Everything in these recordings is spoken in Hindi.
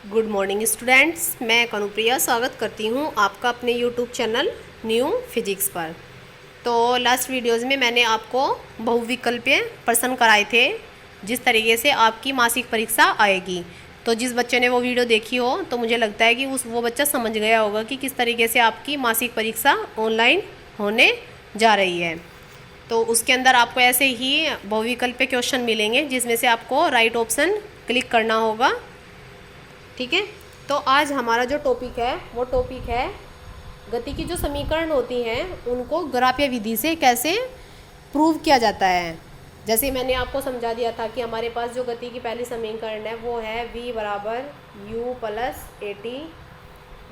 गुड मॉर्निंग स्टूडेंट्स, मैं कनुप्रिया स्वागत करती हूँ आपका अपने यूट्यूब चैनल न्यू फिजिक्स पर। तो लास्ट वीडियोज़ में मैंने आपको बहुविकल्पीय प्रश्न कराए थे जिस तरीके से आपकी मासिक परीक्षा आएगी। तो जिस बच्चे ने वो वीडियो देखी हो तो मुझे लगता है कि वो बच्चा समझ गया होगा कि किस तरीके से आपकी मासिक परीक्षा ऑनलाइन होने जा रही है। तो उसके अंदर आपको ऐसे ही बहुविकल्पीय क्वेश्चन मिलेंगे जिसमें से आपको राइट ऑप्शन क्लिक करना होगा। ठीक है, तो आज हमारा जो टॉपिक है वो टॉपिक है गति की जो समीकरण होती हैं उनको ग्राफीय विधि से कैसे प्रूव किया जाता है। जैसे मैंने आपको समझा दिया था कि हमारे पास जो गति की पहली समीकरण है वो है v बराबर u प्लस ए टी।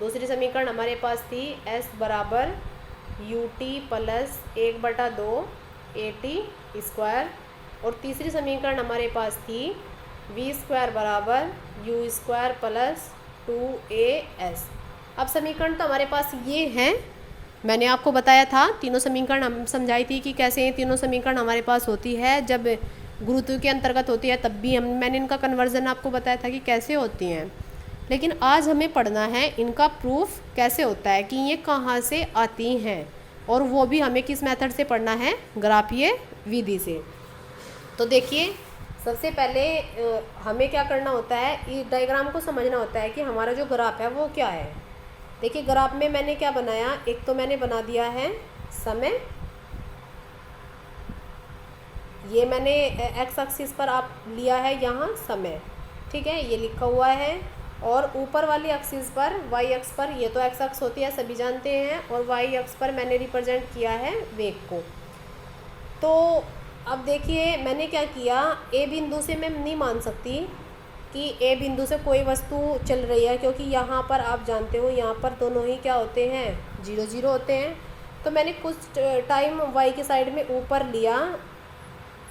दूसरी समीकरण हमारे पास थी s बराबर u t plus 1/2 A T square. और तीसरी समीकरण हमारे पास थी वी स्क्वायर बराबर यू स्क्वायर प्लस 2as। अब समीकरण तो हमारे पास ये हैं, मैंने आपको बताया था तीनों समीकरण हम समझाई थी कि कैसे ये तीनों समीकरण हमारे पास होती है जब गुरुत्व के अंतर्गत होती है, तब भी मैंने इनका कन्वर्जन आपको बताया था कि कैसे होती हैं। लेकिन आज हमें पढ़ना है इनका प्रूफ कैसे होता है कि ये कहाँ से आती हैं, और वो भी हमें किस मेथड से पढ़ना है, ग्राफीय विधि से। तो देखिए, सबसे पहले हमें क्या करना होता है, इस डायग्राम को समझना होता है कि हमारा जो ग्राफ है वो क्या है। देखिए ग्राफ में मैंने क्या बनाया, एक तो मैंने बना दिया है समय, ये मैंने एक्स एक्सिस पर आप लिया है यहाँ समय, ठीक है, ये लिखा हुआ है। और ऊपर वाली एक्सिस पर वाई एक्स पर, ये तो एक्स एक्स होती है सभी जानते हैं, और वाई एक्स पर मैंने रिप्रेजेंट किया है वेग को। तो अब देखिए मैंने क्या किया, ए बिंदु से मैं नहीं मान सकती कि ए बिंदु से कोई वस्तु चल रही है, क्योंकि यहाँ पर आप जानते हो यहाँ पर दोनों ही क्या होते हैं, 0 0 होते हैं। तो मैंने कुछ टाइम वाई की साइड में ऊपर लिया,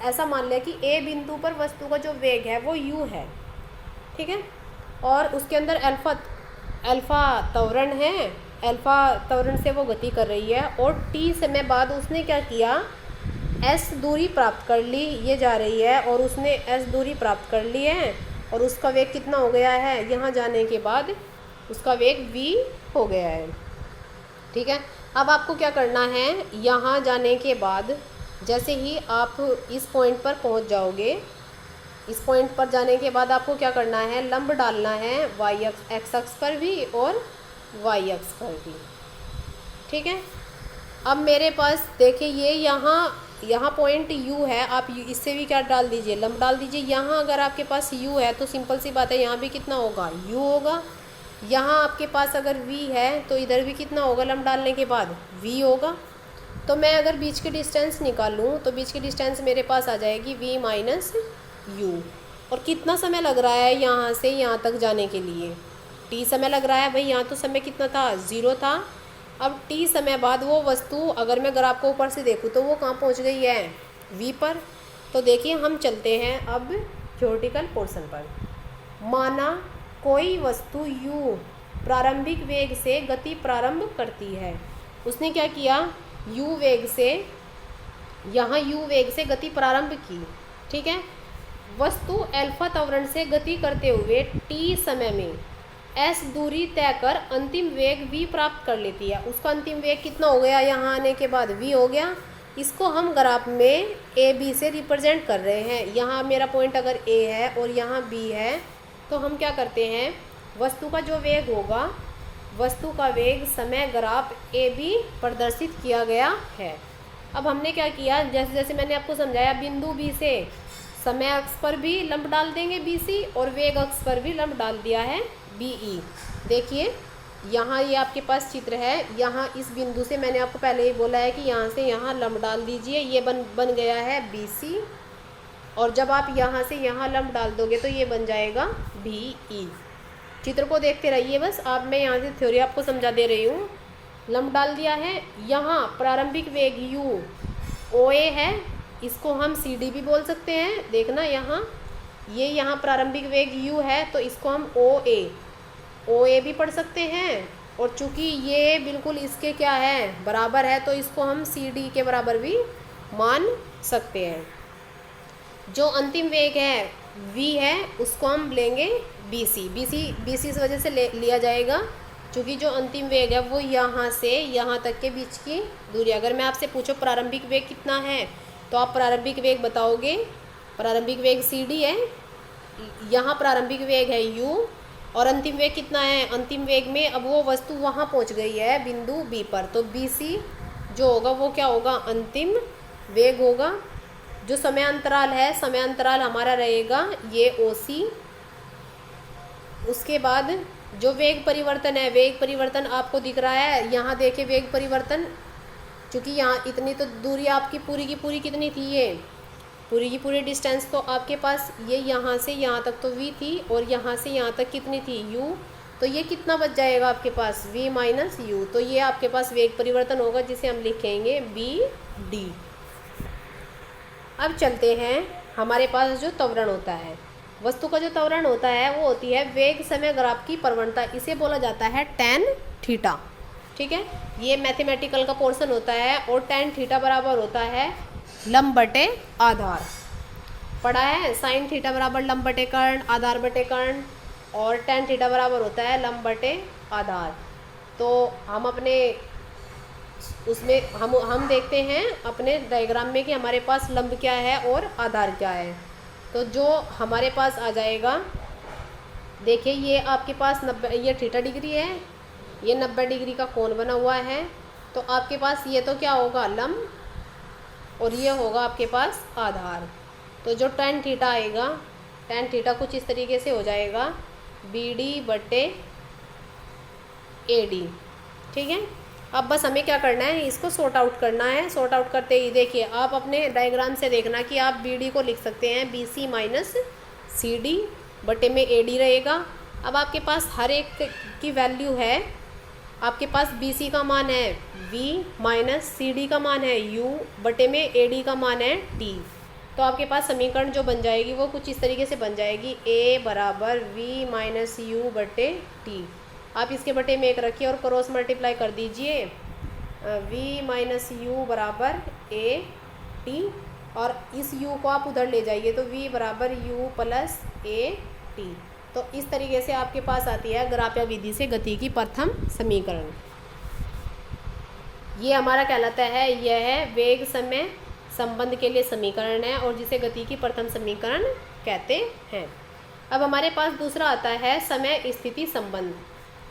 ऐसा मान लिया कि ए बिंदु पर वस्तु का जो वेग है वो u है, ठीक है। और उसके अंदर अल्फ़ा त्वरण है, अल्फ़ा त्वरण से वो गति कर रही है। और t समय बाद उसने क्या किया, s दूरी प्राप्त कर ली, ये जा रही है और उसने s दूरी प्राप्त कर ली है, और उसका वेग कितना हो गया है, यहाँ जाने के बाद उसका वेग v हो गया है, ठीक है। अब आपको क्या करना है, यहाँ जाने के बाद जैसे ही आप इस पॉइंट पर पहुँच जाओगे, इस पॉइंट पर जाने के बाद आपको क्या करना है, लंब डालना है y एक्स अक्ष पर भी और y अक्ष पर भी, ठीक है। अब मेरे पास देखिए ये यहाँ पॉइंट u है, आप इससे भी क्या डाल दीजिए, लंब डाल दीजिए। यहाँ अगर आपके पास u है तो सिंपल सी बात है, यहाँ भी कितना होगा, u होगा। यहाँ आपके पास अगर v है तो इधर भी कितना होगा, लंब डालने के बाद v होगा। तो मैं अगर बीच की डिस्टेंस निकालूँ तो बीच की डिस्टेंस मेरे पास आ जाएगी v माइनस u। और कितना समय लग रहा है यहाँ से यहाँ तक जाने के लिए, t समय लग रहा है। भाई यहाँ तो समय कितना था, 0 था। अब t समय बाद वो वस्तु, अगर मैं ग्राफ को ऊपर से देखूँ तो वो कहाँ पहुँच गई है, v पर। तो देखिए हम चलते हैं अब थ्योरेटिकल पोर्शन पर। माना कोई वस्तु u प्रारंभिक वेग से गति प्रारंभ करती है, उसने क्या किया, u वेग से, यहाँ u वेग से गति प्रारंभ की, ठीक है। वस्तु अल्फा त्वरण से गति करते हुए t समय में s दूरी तय कर अंतिम वेग v प्राप्त कर लेती है। उसका अंतिम वेग कितना हो गया, यहाँ आने के बाद v हो गया। इसको हम ग्राफ में a b से रिप्रेजेंट कर रहे हैं। यहाँ मेरा पॉइंट अगर a है और यहाँ b है, तो हम क्या करते हैं, वस्तु का जो वेग होगा, वस्तु का वेग समय ग्राफ a b प्रदर्शित किया गया है। अब हमने क्या किया, जैसे जैसे मैंने आपको समझाया, बिंदु b से समय अक्ष पर भी लंब डाल देंगे bc, और वेग अक्ष पर भी लंब डाल दिया है BE। देखिए यहाँ ये आपके पास चित्र है, यहाँ इस बिंदु से मैंने आपको पहले ही बोला है कि यहाँ से यहाँ लंब डाल दीजिए, ये बन गया है BC। और जब आप यहाँ से यहाँ लंब डाल दोगे तो ये बन जाएगा BE। चित्र को देखते रहिए बस, आप मैं यहाँ से थ्योरी आपको समझा दे रही हूँ। लंब डाल दिया है, यहाँ प्रारंभिक वेग U OA है, इसको हम CD भी बोल सकते हैं। देखना यहाँ प्रारंभिक वेग u है तो इसको हम OA भी पढ़ सकते हैं। और चूंकि ये बिल्कुल इसके क्या है, बराबर है, तो इसको हम CD के बराबर भी मान सकते हैं। जो अंतिम वेग है v है उसको हम लेंगे bc इस वजह से लिया जाएगा क्योंकि जो अंतिम वेग है वो यहाँ से यहाँ तक के बीच की दूरी। अगर मैं आपसे पूछो प्रारंभिक वेग कितना है तो आप प्रारंभिक वेग बताओगे, प्रारंभिक वेग cd है, यहाँ प्रारंभिक वेग है u और अंतिम वेग कितना है, अंतिम वेग में अब वो वस्तु वहाँ पहुँच गई है बिंदु b पर, तो bc जो होगा वो क्या होगा, अंतिम वेग होगा। जो समय अंतराल है, समय अंतराल हमारा रहेगा ये OC। उसके बाद जो वेग परिवर्तन है, वेग परिवर्तन आपको दिख रहा है, यहाँ देखिए वेग परिवर्तन, क्योंकि यहाँ इतनी तो दूरी आपकी पूरी की पूरी कितनी थी, ये पूरी की पूरी डिस्टेंस तो आपके पास ये यहाँ से यहाँ तक तो v थी और यहाँ से यहाँ तक कितनी थी u, तो ये कितना बच जाएगा आपके पास v माइनस u, तो ये आपके पास वेग परिवर्तन होगा जिसे हम लिखेंगे bd। अब चलते हैं, हमारे पास जो त्वरण होता है, वस्तु का जो त्वरण होता है वो होती है वेग समय ग्राफ की प्रवणता, इसे बोला जाता है tan थीटा। ठीक है, ये मैथमेटिकल का पोर्शन होता है और tan थीटा बराबर होता है लंब बटे आधार। पढ़ा है, साइन थीटा बराबर लंब बटे कर्ण, आधार बटे कर्ण, और tan थीटा बराबर होता है लंब बटे आधार। तो हम अपने उसमें हम देखते हैं अपने डायग्राम में कि हमारे पास लंब क्या है और आधार क्या है। तो जो हमारे पास आ जाएगा, देखिए ये आपके पास 90, ये थीटा डिग्री है, ये 90 डिग्री का कोण बना हुआ है, तो आपके पास ये तो क्या होगा लंब और ये होगा आपके पास आधार। तो जो tan थीटा आएगा, tan थीटा कुछ इस तरीके से हो जाएगा BD बटे AD। ठीक है, अब बस हमें क्या करना है, इसको सॉर्ट आउट करना है। सॉर्ट आउट करते ही देखिए आप अपने डायग्राम से देखना कि आप BD को लिख सकते हैं BC माइनस CD बटे में AD रहेगा। अब आपके पास हर एक की वैल्यू है, आपके पास BC का मान है V माइनस CD का मान है U बटे में AD का मान है T। तो आपके पास समीकरण जो बन जाएगी वो कुछ इस तरीके से बन जाएगी, A बराबर V माइनस U बटे T। आप इसके बटे में एक रखिए और क्रॉस मल्टीप्लाई कर दीजिए, V माइनस U बराबर AT, और इस U को आप उधर ले जाइए तो V बराबर U प्लस AT। तो इस तरीके से आपके पास आती है ग्राफिया विधि से गति की प्रथम समीकरण। ये हमारा कहलाता है, यह है वेग समय संबंध के लिए समीकरण है और जिसे गति की प्रथम समीकरण कहते हैं। अब हमारे पास दूसरा आता है समय स्थिति संबंध,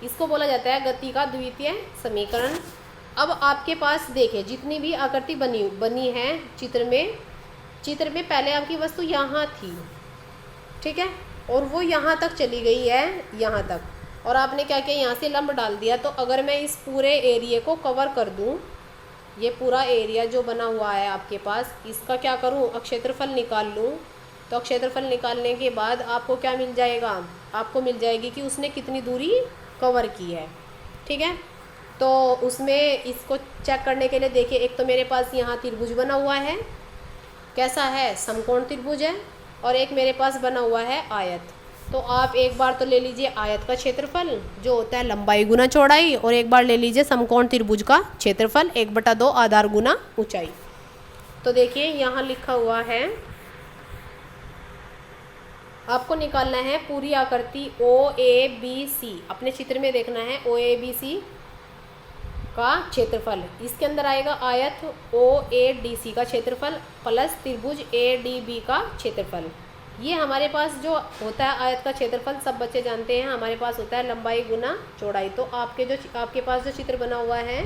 इसको बोला जाता है गति का द्वितीय समीकरण। अब आपके पास देखिए जितनी भी आकृति बनी है चित्र में पहले आपकी वस्तु यहाँ थी, ठीक है, और वो यहाँ तक चली गई है, यहाँ तक, और आपने क्या किया, यहाँ से लंब डाल दिया। तो अगर मैं इस पूरे एरिया को कवर कर दूँ, ये पूरा एरिया जो बना हुआ है आपके पास, इसका क्या करूँ, क्षेत्रफल निकाल लूँ, तो क्षेत्रफल निकालने के बाद आपको क्या मिल जाएगा, आपको मिल जाएगी कि उसने कितनी दूरी कवर की है। ठीक है, तो उसमें इसको चेक करने के लिए देखिए, एक तो मेरे पास यहाँ त्रिभुज बना हुआ है, कैसा है, समकोण त्रिभुज है, और एक मेरे पास बना हुआ है आयत। तो आप एक बार तो ले लीजिए आयत का क्षेत्रफल जो होता है लंबाई गुना चौड़ाई, और एक बार ले लीजिए समकोण त्रिभुज का क्षेत्रफल 1/2 आधार गुना ऊंचाई। तो देखिए यहाँ लिखा हुआ है, आपको निकालना है पूरी आकृति OABC, अपने चित्र में देखना है OABC का क्षेत्रफल। इसके अंदर आएगा आयत OADC का क्षेत्रफल प्लस त्रिभुज ADB का क्षेत्रफल। ये हमारे पास जो होता है आयत का क्षेत्रफल, सब बच्चे जानते हैं, हमारे पास होता है लंबाई गुना चौड़ाई। तो आपके पास जो चित्र बना हुआ है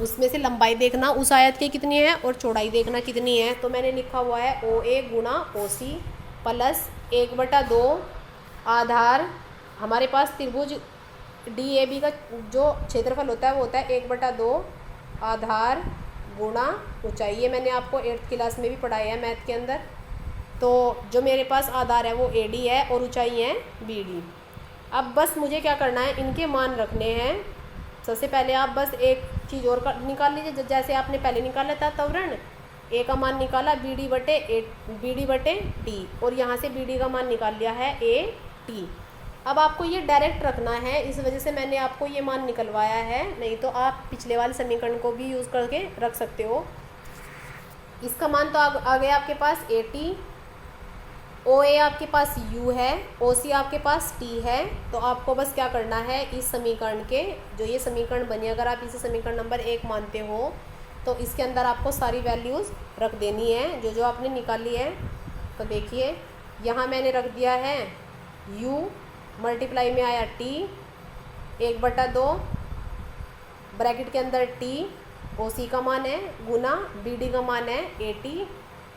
उसमें से लंबाई देखना उस आयत की कितनी है और चौड़ाई देखना कितनी है। तो मैंने लिखा हुआ है OA गुना OC प्लस 1/2 आधार, हमारे पास त्रिभुज DAB का जो क्षेत्रफल होता है वो होता है 1/2 आधार गुणा ऊंचाई। ये मैंने आपको 8th क्लास में भी पढ़ाया है मैथ के अंदर। तो जो मेरे पास आधार है वो AD है और ऊंचाई है BD। अब बस मुझे क्या करना है, इनके मान रखने हैं। सबसे पहले आप बस एक चीज़ और निकाल लीजिए, जैसे आपने पहले निकाला था त्वरण, A का मान निकाला BD बटे D, और यहाँ से BD का मान निकाल लिया है AT। अब आपको ये डायरेक्ट रखना है, इस वजह से मैंने आपको ये मान निकलवाया है, नहीं तो आप पिछले वाले समीकरण को भी यूज़ करके रख सकते हो। इसका मान तो आ गया आपके पास AT, ओ ए आपके पास u है, ओ सी आपके पास t है। तो आपको बस क्या करना है, इस समीकरण के जो ये समीकरण बनी, अगर आप इसे समीकरण नंबर 1 मानते हो तो इसके अंदर आपको सारी वैल्यूज़ रख देनी है जो जो आपने निकाली है। तो देखिए यहाँ मैंने रख दिया है u, मल्टीप्लाई में आया t 1/2, ब्रैकेट के अंदर t ओ सी का मान है गुना बी डी का मान है ए टी।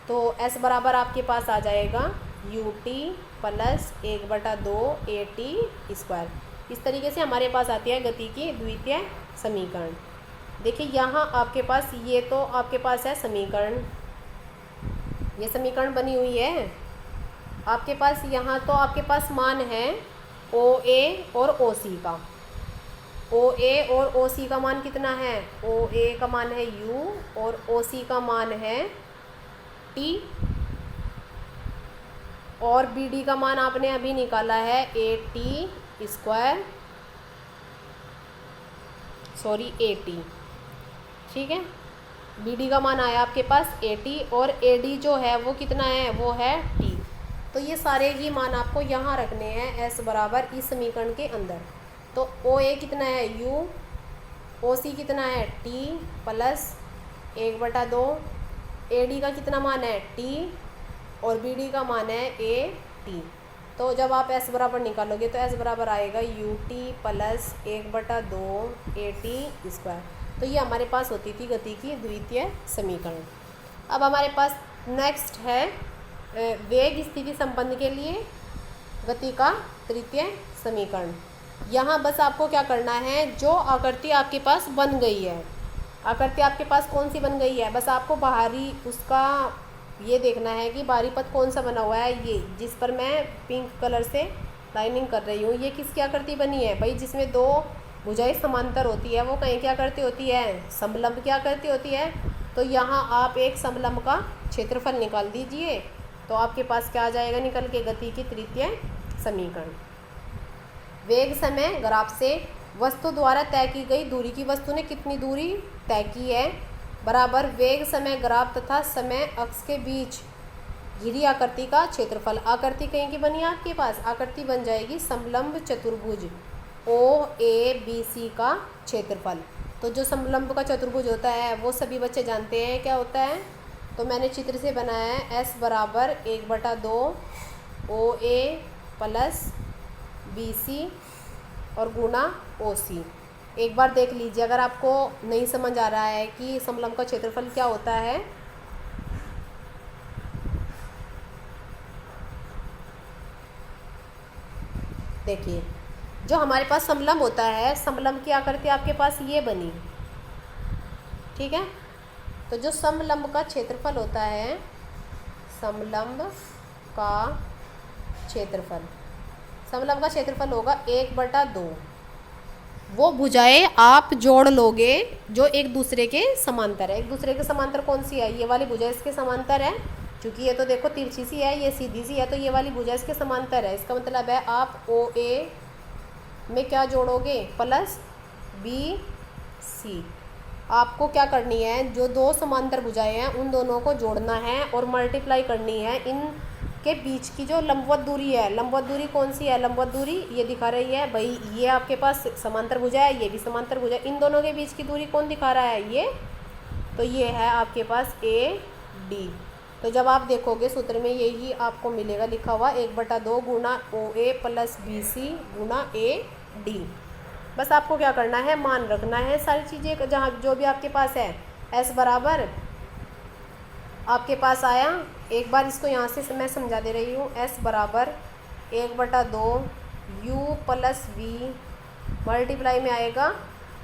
तो s बराबर आपके पास आ जाएगा U T plus 1/2 A T square. इस तरीके से हमारे पास आती है गति की द्वितीय समीकरण। देखिए यहाँ आपके पास ये तो आपके पास है समीकरण, ये समीकरण बनी हुई है आपके पास। यहाँ तो आपके पास मान है ओ ए और ओ सी का। ओ ए और ओ सी का मान कितना है, ओ ए का मान है u और ओ सी का मान है t, और बी डी का मान आपने अभी निकाला है A T square, sorry A T, ठीक है। बी डी का मान आया आपके पास ए टी और ए डी जो है वो कितना है, वो है t। तो ये सारे ही मान आपको यहाँ रखने हैं s बराबर इस समीकरण के अंदर। तो ओ ए कितना है u, ओ सी कितना है t प्लस 1/2, ए डी का कितना मान है t और बी डी का मान है ए टी। तो जब आप s बराबर निकालोगे तो s बराबर आएगा U T plus 1/2 A T square. तो ये हमारे पास होती थी गति की द्वितीय समीकरण। अब हमारे पास नेक्स्ट है वेग स्थिति संबंध के लिए गति का तृतीय समीकरण। यहाँ बस आपको क्या करना है, जो आकृति आपके पास बन गई है, आकृति आपके पास कौन सी बन गई है, बस आपको बाहरी उसका ये देखना है कि बाहरी पथ कौन सा बना हुआ है। ये जिस पर मैं पिंक कलर से लाइनिंग कर रही हूँ, ये किसकी आकृति बनी है भाई, जिसमें दो भुजाएं समांतर होती है, वो कहीं क्या करती होती है, समलंब क्या करती होती है। तो यहाँ आप एक समलंब का क्षेत्रफल निकाल दीजिए, तो आपके पास क्या आ जाएगा निकल के, गति की तृतीय समीकरण। वेग समय ग्राफ से वस्तु द्वारा तय की गई दूरी की वस्तु ने कितनी दूरी तय की है, बराबर वेग समय ग्राफ तथा समय अक्ष के बीच घिरी आकृति का क्षेत्रफल। आकृति कहीं की बनी है आपके पास, आकृति बन जाएगी समलंब चतुर्भुज ओ ए बी सी का क्षेत्रफल। तो जो समलंब का चतुर्भुज होता है वो सभी बच्चे जानते हैं क्या होता है। तो मैंने चित्र से बनाया है s बराबर 1/2 ओ ए प्लस बी सी और गुणा ओ सी। एक बार देख लीजिए अगर आपको नहीं समझ आ रहा है कि समलंब का क्षेत्रफल क्या होता है। देखिए जो हमारे पास समलंब होता है, समलंब की आकृति आपके पास ये बनी, ठीक है। तो जो समलंब का क्षेत्रफल होता है, समलंब का क्षेत्रफल, समलंब का क्षेत्रफल होगा 1/2। वो भुजाएं आप जोड़ लोगे जो एक दूसरे के समांतर है। एक दूसरे के समांतर कौन सी है, ये वाली भुजा इसके समांतर है, क्योंकि ये तो देखो तिरछी सी है, ये सीधी सी है, तो ये वाली भुजा इसके समांतर है। इसका मतलब है आप ओ ए में क्या जोड़ोगे, प्लस बी सी। आपको क्या करनी है, जो दो समांतर भुजाएं हैं उन दोनों को जोड़ना है और मल्टीप्लाई करनी है इन के बीच की जो लंबवत दूरी है। लंबवत दूरी कौन सी है, लंबवत दूरी ये दिखा रही है भाई, ये आपके पास समांतर भुजा है, ये भी समांतर भुजा है, इन दोनों के बीच की दूरी कौन दिखा रहा है, ये। तो ये है आपके पास ए डी। तो जब आप देखोगे सूत्र में यही आपको मिलेगा लिखा हुआ 1/2 गुना O A plus B C गुना ए डी। बस आपको क्या करना है, मान रखना है सारी चीज़ें जहाँ जो भी आपके पास है। एस बराबर आपके पास आया, एक बार इसको यहाँ से मैं समझा दे रही हूँ। एस बराबर 1/2 यू प्लस वी मल्टीप्लाई में आएगा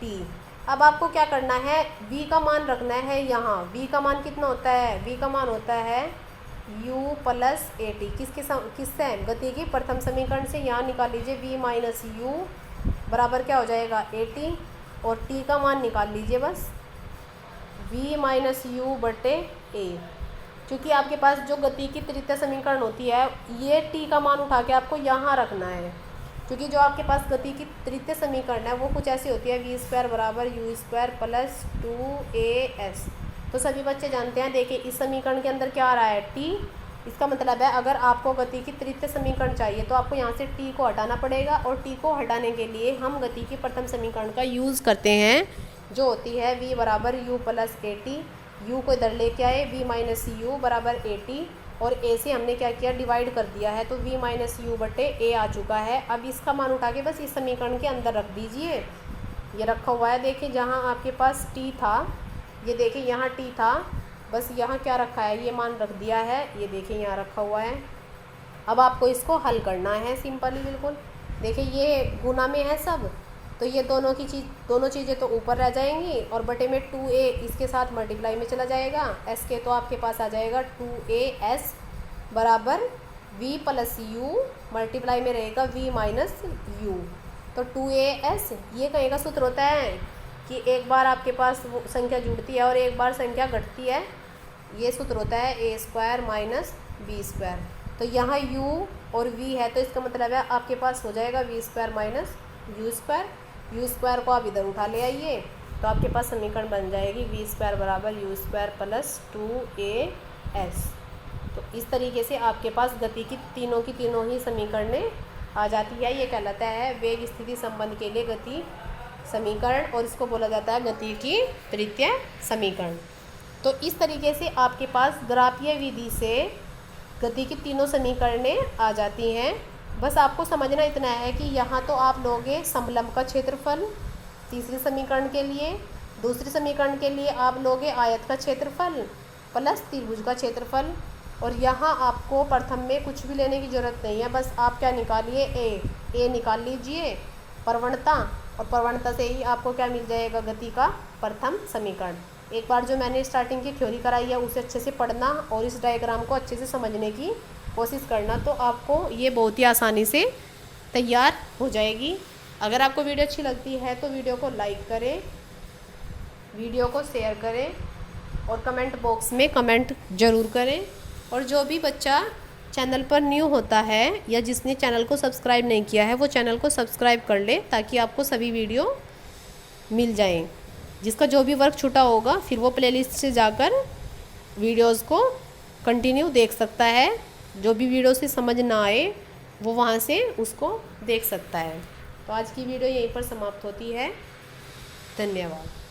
टी। अब आपको क्या करना है, v का मान रखना है यहाँ। v का मान कितना होता है, v का मान होता है u प्लस ए टी। किससे, गति की प्रथम समीकरण से। यहाँ निकाल लीजिए v माइनस यू बराबर क्या हो जाएगा ए टी, और t का मान निकाल लीजिए बस v माइनस यू बटे ए। क्योंकि आपके पास जो गति की तृतीय समीकरण होती है, ये t का मान उठा के आपको यहाँ रखना है, क्योंकि जो आपके पास गति की तृतीय समीकरण है वो कुछ ऐसी होती है, वी स्क्वायर बराबर यू स्क्वायर प्लस 2as। तो सभी बच्चे जानते हैं, देखिए इस समीकरण के अंदर क्या आ रहा है, t, इसका मतलब है अगर आपको गति की तृतीय समीकरण चाहिए तो आपको यहाँ से t को हटाना पड़ेगा, और t को हटाने के लिए हम गति की प्रथम समीकरण का यूज़ करते हैं, जो होती है v बराबर u plus A T. You को इधर लेके आए, v माइनस यू बराबर ए टी, और a से हमने क्या किया, डिवाइड कर दिया है, तो v माइनस यू बटे a आ चुका है। अब इसका मान उठा के बस इस समीकरण के अंदर रख दीजिए। ये रखा हुआ है, देखिए जहाँ आपके पास t था, ये देखिए यहाँ t था, बस यहाँ क्या रखा है, ये मान रख दिया है, ये देखिए यहाँ रखा हुआ है। अब आपको इसको हल करना है सिंपली बिल्कुल। देखिए ये गुना में है सब, तो ये दोनों चीज़ें तो ऊपर रह जाएंगी, और बटे में 2a इसके साथ मल्टीप्लाई में चला जाएगा। s के तो आपके पास आ जाएगा 2as बराबर v प्लस यू, मल्टीप्लाई में रहेगा v माइनस यू। तो 2as ये कहीं का सूत्र होता है कि एक बार आपके पास वो संख्या जुड़ती है और एक बार संख्या घटती है, ये सूत्र होता है a square minus b square. तो यहाँ u और v है, तो इसका मतलब है आपके पास हो जाएगा v square minus you square. You square को आप इधर उठा ले आइए, तो आपके पास समीकरण बन जाएगी v स्क्वायर बराबर यू स्क्वायर प्लस 2as। तो इस तरीके से आपके पास गति की तीनों ही समीकरणें आ जाती है। ये कहलाता है वेग स्थिति संबंध के लिए गति समीकरण, और इसको बोला जाता है गति की तृतीय समीकरण। तो इस तरीके से आपके पास ग्राफीय विधि से गति की तीनों समीकरणें आ जाती हैं। बस आपको समझना इतना है कि यहाँ तो आप लोगे समलंब का क्षेत्रफल तीसरे समीकरण के लिए, दूसरे समीकरण के लिए आप लोगे आयत का क्षेत्रफल प्लस त्रिभुज का क्षेत्रफल, और यहाँ आपको प्रथम में कुछ भी लेने की ज़रूरत नहीं है, बस आप क्या निकालिए, ए निकाल लीजिए प्रवणता, और प्रवणता से ही आपको क्या मिल जाएगा, गति का प्रथम समीकरण। एक बार जो मैंने स्टार्टिंग की थ्योरी कराई है उसे अच्छे से पढ़ना और इस डायग्राम को अच्छे से समझने की कोशिश करना, तो आपको ये बहुत ही आसानी से तैयार हो जाएगी। अगर आपको वीडियो अच्छी लगती है तो वीडियो को लाइक करें, वीडियो को शेयर करें, और कमेंट बॉक्स में कमेंट ज़रूर करें। और जो भी बच्चा चैनल पर न्यू होता है या जिसने चैनल को सब्सक्राइब नहीं किया है वो चैनल को सब्सक्राइब कर ले, ताकि आपको सभी वीडियो मिल जाएं। जिसका जो भी वर्क छूटा होगा फिर वो प्लेलिस्ट से जाकर वीडियोस को कंटिन्यू देख सकता है। जो भी वीडियो से समझ ना आए वो वहाँ से उसको देख सकता है। तो आज की वीडियो यहीं पर समाप्त होती है। धन्यवाद।